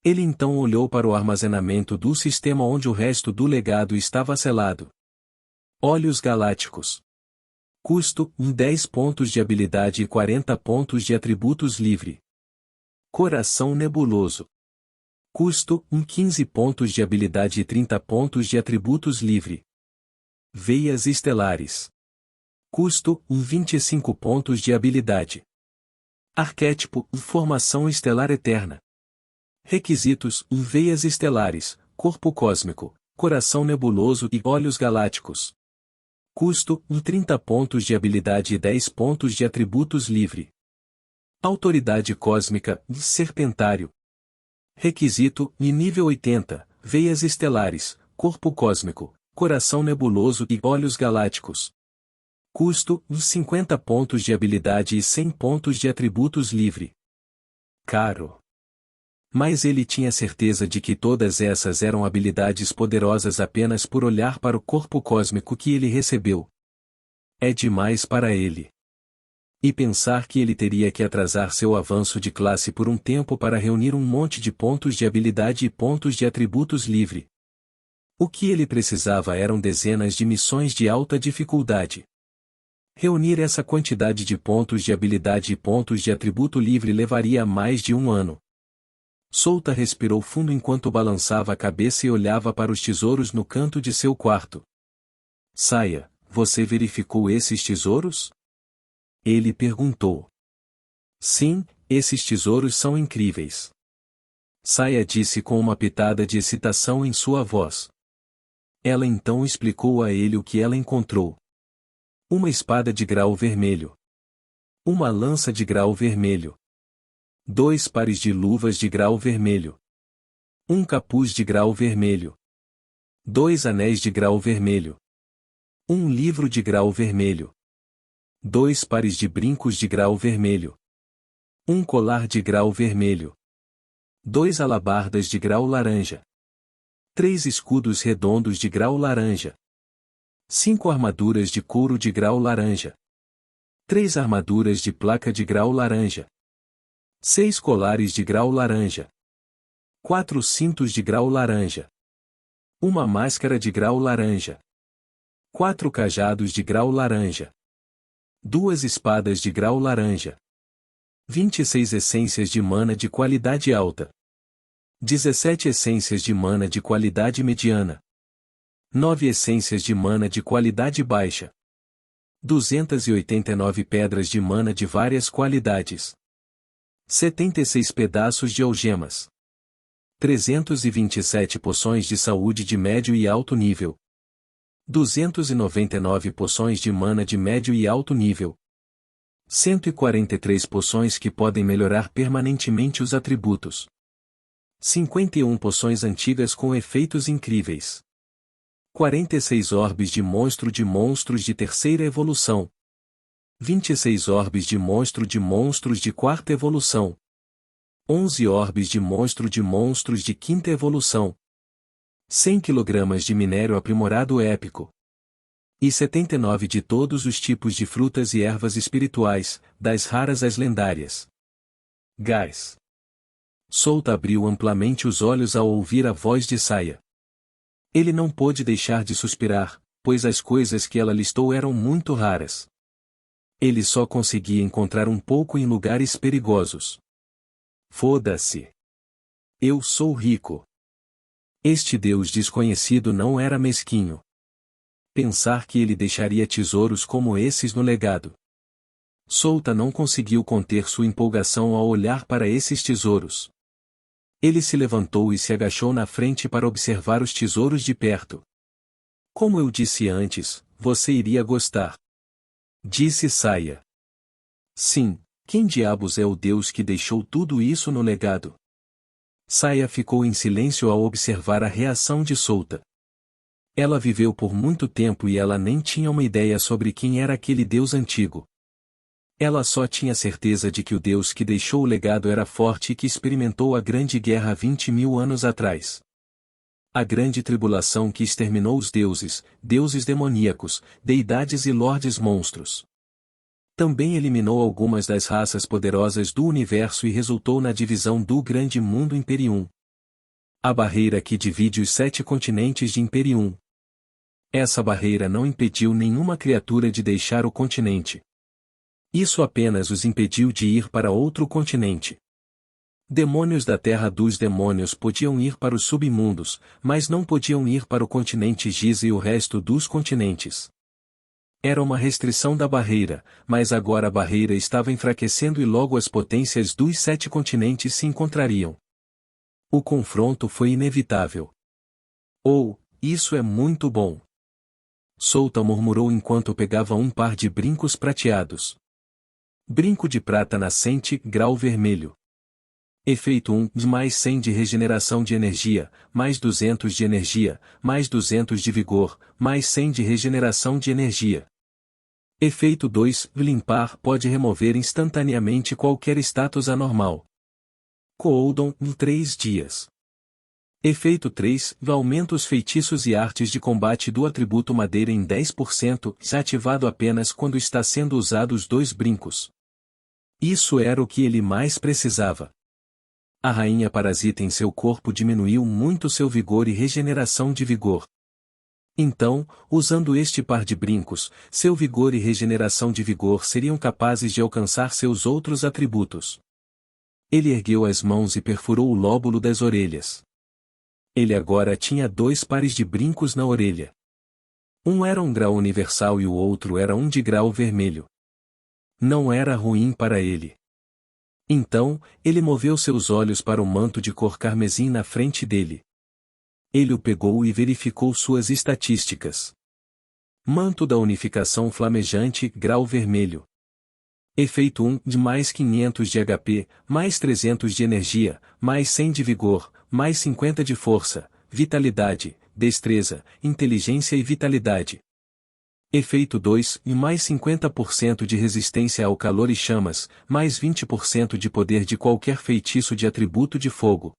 Ele então olhou para o armazenamento do sistema onde o resto do legado estava selado. Olhos galácticos. Custo: 10 pontos de habilidade e 40 pontos de atributos livre. Coração nebuloso. Custo: 15 pontos de habilidade e 30 pontos de atributos livre. Veias estelares. Custo: 25 pontos de habilidade. Arquétipo: formação estelar eterna. Requisitos: veias estelares, corpo cósmico, coração nebuloso e olhos galácticos. Custo: 30 pontos de habilidade e 10 pontos de atributos livre. Autoridade cósmica, serpentário. Requisito: nível 80, veias estelares, corpo cósmico, coração nebuloso e olhos galácticos. Custo: 50 pontos de habilidade e 100 pontos de atributos livre. Caro. Mas ele tinha certeza de que todas essas eram habilidades poderosas apenas por olhar para o corpo cósmico que ele recebeu. É demais para ele. E pensar que ele teria que atrasar seu avanço de classe por um tempo para reunir um monte de pontos de habilidade e pontos de atributos livre. O que ele precisava eram dezenas de missões de alta dificuldade. Reunir essa quantidade de pontos de habilidade e pontos de atributo livre levaria mais de um ano. Solta respirou fundo enquanto balançava a cabeça e olhava para os tesouros no canto de seu quarto. Saia, você verificou esses tesouros? Ele perguntou. Sim, esses tesouros são incríveis. Saia disse com uma pitada de excitação em sua voz. Ela então explicou a ele o que ela encontrou. Uma espada de grau vermelho. Uma lança de grau vermelho. 2 pares de luvas de grau vermelho. Um capuz de grau vermelho. 2 anéis de grau vermelho. Um livro de grau vermelho. 2 pares de brincos de grau vermelho. Um colar de grau vermelho. 2 alabardas de grau laranja. 3 escudos redondos de grau laranja. 5 armaduras de couro de grau laranja. 3 armaduras de placa de grau laranja. 6 colares de grau laranja. 4 cintos de grau laranja. Uma máscara de grau laranja. 4 cajados de grau laranja. 2 espadas de grau laranja. 26 essências de mana de qualidade alta. 17 essências de mana de qualidade mediana. 9 essências de mana de qualidade baixa. 289 pedras de mana de várias qualidades. 76 pedaços de algemas. 327 poções de saúde de médio e alto nível. 299 poções de mana de médio e alto nível. 143 poções que podem melhorar permanentemente os atributos. 51 poções antigas com efeitos incríveis. 46 orbes de monstros de terceira evolução. 26 orbes de monstros de quarta evolução. 11 orbes de monstros de quinta evolução. 100 kg de minério aprimorado épico. E 79 de todos os tipos de frutas e ervas espirituais, das raras às lendárias. Gás. Souta abriu amplamente os olhos ao ouvir a voz de Saya. Ele não pôde deixar de suspirar, pois as coisas que ela listou eram muito raras. Ele só conseguia encontrar um pouco em lugares perigosos. Foda-se. Eu sou rico. Este Deus desconhecido não era mesquinho. Pensar que ele deixaria tesouros como esses no legado. Souta não conseguiu conter sua empolgação ao olhar para esses tesouros. Ele se levantou e se agachou na frente para observar os tesouros de perto. Como eu disse antes, você iria gostar. Disse Saya. Sim, quem diabos é o Deus que deixou tudo isso no legado? Saya ficou em silêncio ao observar a reação de Souta. Ela viveu por muito tempo e ela nem tinha uma ideia sobre quem era aquele Deus antigo. Ela só tinha certeza de que o Deus que deixou o legado era forte e que experimentou a Grande Guerra 20.000 anos atrás. A grande tribulação que exterminou os deuses, deuses demoníacos, deidades e lordes monstros. Também eliminou algumas das raças poderosas do universo e resultou na divisão do Grande Mundo Imperium. A barreira que divide os 7 continentes de Imperium. Essa barreira não impediu nenhuma criatura de deixar o continente. Isso apenas os impediu de ir para outro continente. Demônios da terra dos demônios podiam ir para os submundos, mas não podiam ir para o continente Giza e o resto dos continentes. Era uma restrição da barreira, mas agora a barreira estava enfraquecendo e logo as potências dos 7 continentes se encontrariam. O confronto foi inevitável. Oh, isso é muito bom! Souta murmurou enquanto pegava um par de brincos prateados. Brinco de prata nascente, grau vermelho. Efeito 1, mais 100 de regeneração de energia, mais 200 de energia, mais 200 de vigor, mais 100 de regeneração de energia. Efeito 2, limpar pode remover instantaneamente qualquer status anormal. Cooldown, 3 dias. Efeito 3, aumenta os feitiços e artes de combate do atributo madeira em 10%, ativado apenas quando está sendo usado os 2 brincos. Isso era o que ele mais precisava. A rainha parasita em seu corpo diminuiu muito seu vigor e regeneração de vigor. Então, usando este par de brincos, seu vigor e regeneração de vigor seriam capazes de alcançar seus outros atributos. Ele ergueu as mãos e perfurou o lóbulo das orelhas. Ele agora tinha 2 pares de brincos na orelha. Um era um grau universal e o outro era um de grau vermelho. Não era ruim para ele. Então, ele moveu seus olhos para o manto de cor carmesim na frente dele. Ele o pegou e verificou suas estatísticas. Manto da unificação flamejante, grau vermelho. Efeito 1, de mais 500 de HP, mais 300 de energia, mais 100 de vigor, mais 50 de força, vitalidade, destreza, inteligência e vitalidade. Efeito 2, e mais 50% de resistência ao calor e chamas, mais 20% de poder de qualquer feitiço de atributo de fogo.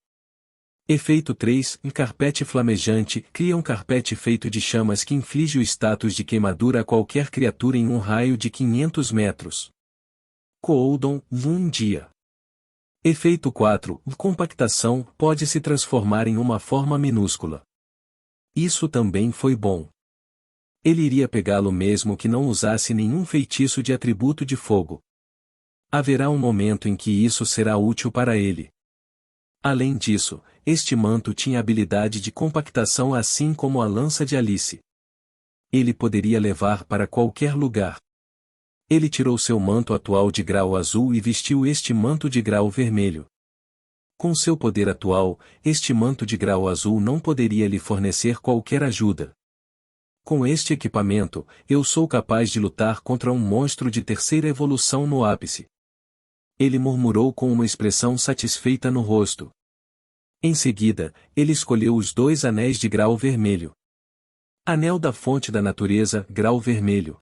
Efeito 3, carpete flamejante, cria um carpete feito de chamas que inflige o status de queimadura a qualquer criatura em um raio de 500 metros. Cooldown, 1 dia. Efeito 4, compactação, pode se transformar em uma forma minúscula. Isso também foi bom. Ele iria pegá-lo mesmo que não usasse nenhum feitiço de atributo de fogo. Haverá um momento em que isso será útil para ele. Além disso, este manto tinha habilidade de compactação assim como a lança de Alice. Ele poderia levar para qualquer lugar. Ele tirou seu manto atual de grau azul e vestiu este manto de grau vermelho. Com seu poder atual, este manto de grau azul não poderia lhe fornecer qualquer ajuda. Com este equipamento, eu sou capaz de lutar contra um monstro de terceira evolução no ápice. Ele murmurou com uma expressão satisfeita no rosto. Em seguida, ele escolheu os 2 anéis de grau vermelho. Anel da fonte da natureza, grau vermelho.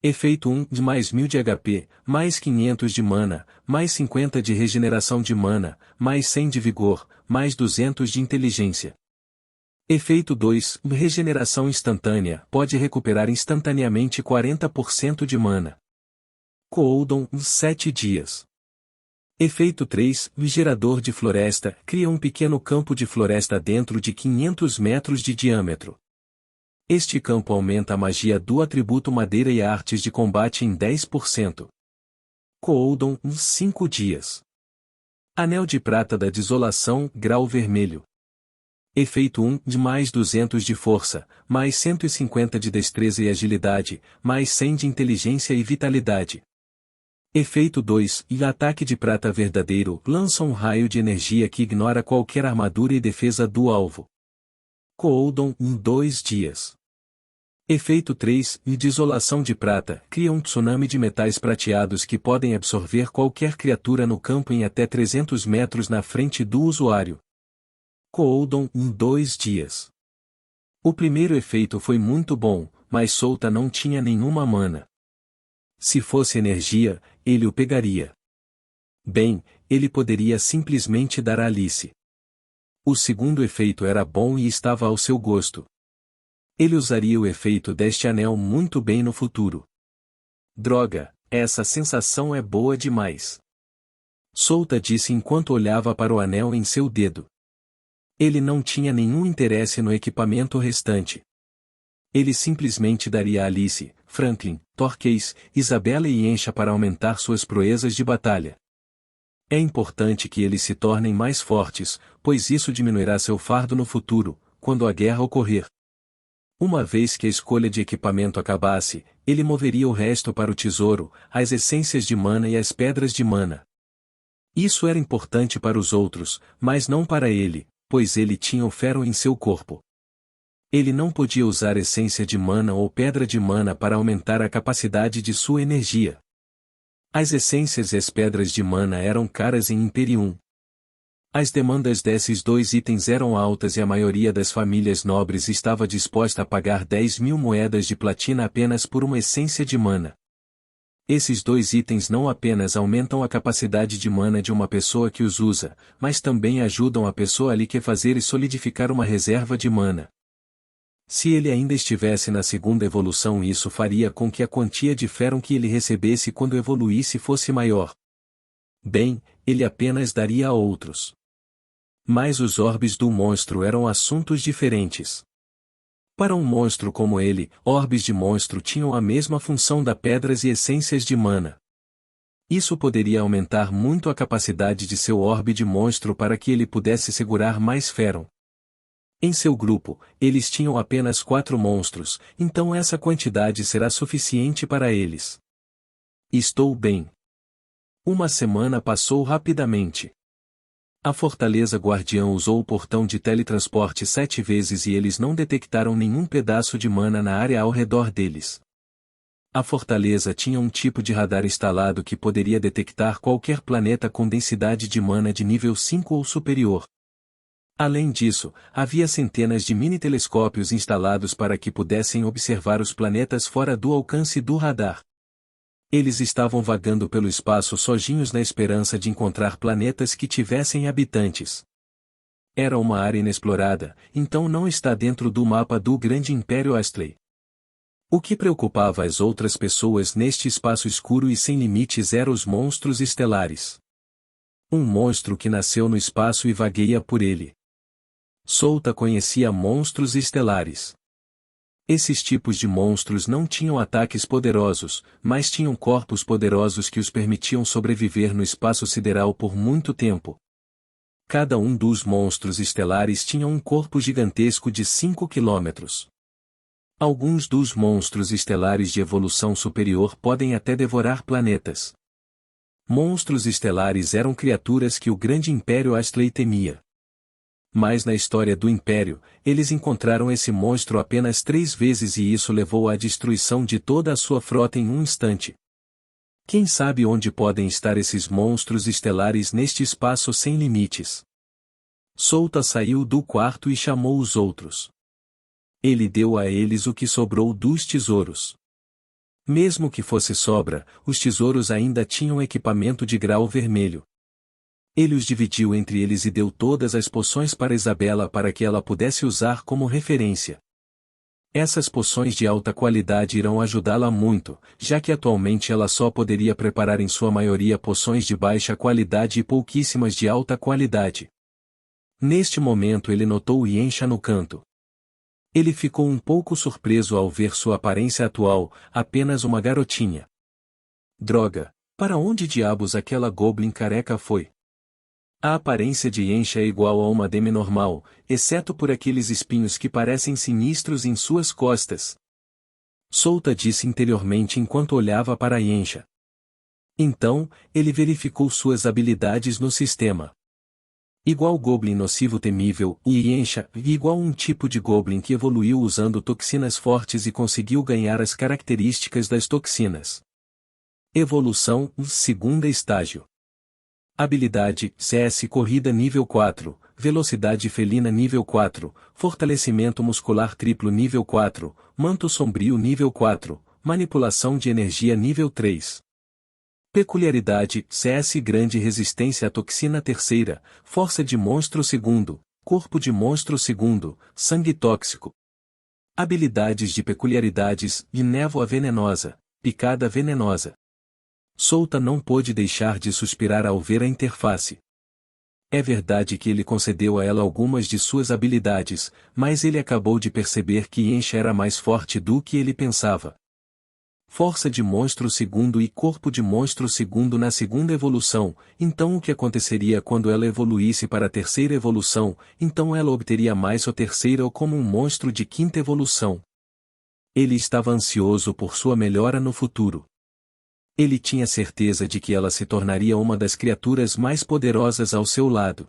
Efeito 1 de mais 1000 de HP, mais 500 de mana, mais 50 de regeneração de mana, mais 100 de vigor, mais 200 de inteligência. Efeito 2, regeneração instantânea, pode recuperar instantaneamente 40% de mana. Cooldown, 7 dias. Efeito 3, gerador de floresta, cria um pequeno campo de floresta dentro de 500 metros de diâmetro. Este campo aumenta a magia do atributo madeira e artes de combate em 10%. Cooldown, 5 dias. Anel de prata da desolação, grau vermelho. Efeito 1 de mais 200 de força, mais 150 de destreza e agilidade, mais 100 de inteligência e vitalidade. Efeito 2 e ataque de prata verdadeiro, lança um raio de energia que ignora qualquer armadura e defesa do alvo. Cooldown, 2 dias. Efeito 3 e desolação de prata, cria um tsunami de metais prateados que podem absorver qualquer criatura no campo em até 300 metros na frente do usuário. Cooldown, 2 dias. O primeiro efeito foi muito bom, mas Solta não tinha nenhuma mana. Se fosse energia, ele o pegaria. Bem, ele poderia simplesmente dar a Alice. O segundo efeito era bom e estava ao seu gosto. Ele usaria o efeito deste anel muito bem no futuro. Droga, essa sensação é boa demais. Solta disse enquanto olhava para o anel em seu dedo. Ele não tinha nenhum interesse no equipamento restante. Ele simplesmente daria a Alice, Franklin, Torquace, Isabela e Encha para aumentar suas proezas de batalha. É importante que eles se tornem mais fortes, pois isso diminuirá seu fardo no futuro, quando a guerra ocorrer. Uma vez que a escolha de equipamento acabasse, ele moveria o resto para o tesouro, as essências de mana e as pedras de mana. Isso era importante para os outros, mas não para ele, pois ele tinha o ferro em seu corpo. Ele não podia usar essência de mana ou pedra de mana para aumentar a capacidade de sua energia. As essências e as pedras de mana eram caras em Imperium. As demandas desses dois itens eram altas e a maioria das famílias nobres estava disposta a pagar 10.000 moedas de platina apenas por uma essência de mana. Esses dois itens não apenas aumentam a capacidade de mana de uma pessoa que os usa, mas também ajudam a pessoa a liquefazer e solidificar uma reserva de mana. Se ele ainda estivesse na segunda evolução, isso faria com que a quantia de ferro que ele recebesse quando evoluísse fosse maior. Bem, ele apenas daria a outros. Mas os orbes do monstro eram assuntos diferentes. Para um monstro como ele, orbes de monstro tinham a mesma função da pedras e essências de mana. Isso poderia aumentar muito a capacidade de seu orbe de monstro para que ele pudesse segurar mais ferro. Em seu grupo, eles tinham apenas 4 monstros, então essa quantidade será suficiente para eles. Estou bem. Uma semana passou rapidamente. A Fortaleza Guardiã usou o portão de teletransporte 7 vezes e eles não detectaram nenhum pedaço de mana na área ao redor deles. A fortaleza tinha um tipo de radar instalado que poderia detectar qualquer planeta com densidade de mana de nível 5 ou superior. Além disso, havia centenas de mini-telescópios instalados para que pudessem observar os planetas fora do alcance do radar. Eles estavam vagando pelo espaço sozinhos na esperança de encontrar planetas que tivessem habitantes. Era uma área inexplorada, então não está dentro do mapa do Grande Império Astley. O que preocupava as outras pessoas neste espaço escuro e sem limites eram os monstros estelares. Um monstro que nasceu no espaço e vagueia por ele. Solta conhecia monstros estelares. Esses tipos de monstros não tinham ataques poderosos, mas tinham corpos poderosos que os permitiam sobreviver no espaço sideral por muito tempo. Cada um dos monstros estelares tinha um corpo gigantesco de 5 quilômetros. Alguns dos monstros estelares de evolução superior podem até devorar planetas. Monstros estelares eram criaturas que o Grande Império Astley temia. Mas na história do Império, eles encontraram esse monstro apenas 3 vezes e isso levou à destruição de toda a sua frota em um instante. Quem sabe onde podem estar esses monstros estelares neste espaço sem limites? Solta saiu do quarto e chamou os outros. Ele deu a eles o que sobrou dos tesouros. Mesmo que fosse sobra, os tesouros ainda tinham equipamento de grau vermelho. Ele os dividiu entre eles e deu todas as poções para Isabela para que ela pudesse usar como referência. Essas poções de alta qualidade irão ajudá-la muito, já que atualmente ela só poderia preparar em sua maioria poções de baixa qualidade e pouquíssimas de alta qualidade. Neste momento ele notou Yensha no canto. Ele ficou um pouco surpreso ao ver sua aparência atual, apenas uma garotinha. Droga, para onde diabos aquela Goblin careca foi? A aparência de Yensha é igual a uma demi normal, exceto por aqueles espinhos que parecem sinistros em suas costas. Souta disse interiormente enquanto olhava para Yensha. Então, ele verificou suas habilidades no sistema. Igual Goblin nocivo temível, e Yensha, igual um tipo de Goblin que evoluiu usando toxinas fortes e conseguiu ganhar as características das toxinas. Evolução, segunda estágio. Habilidade, CS Corrida nível 4, Velocidade Felina nível 4, Fortalecimento Muscular Triplo nível 4, Manto Sombrio nível 4, Manipulação de Energia nível 3. Peculiaridade, CS Grande Resistência à Toxina Terceira, Força de Monstro Segundo, Corpo de Monstro Segundo, Sangue Tóxico. Habilidades de peculiaridades, e Névoa Venenosa, Picada Venenosa. Souta não pôde deixar de suspirar ao ver a interface. É verdade que ele concedeu a ela algumas de suas habilidades, mas ele acabou de perceber que Yensha era mais forte do que ele pensava. Força de monstro segundo e corpo de monstro segundo na segunda evolução, então o que aconteceria quando ela evoluísse para a terceira evolução, então ela obteria mais a terceira ou como um monstro de quinta evolução. Ele estava ansioso por sua melhora no futuro. Ele tinha certeza de que ela se tornaria uma das criaturas mais poderosas ao seu lado.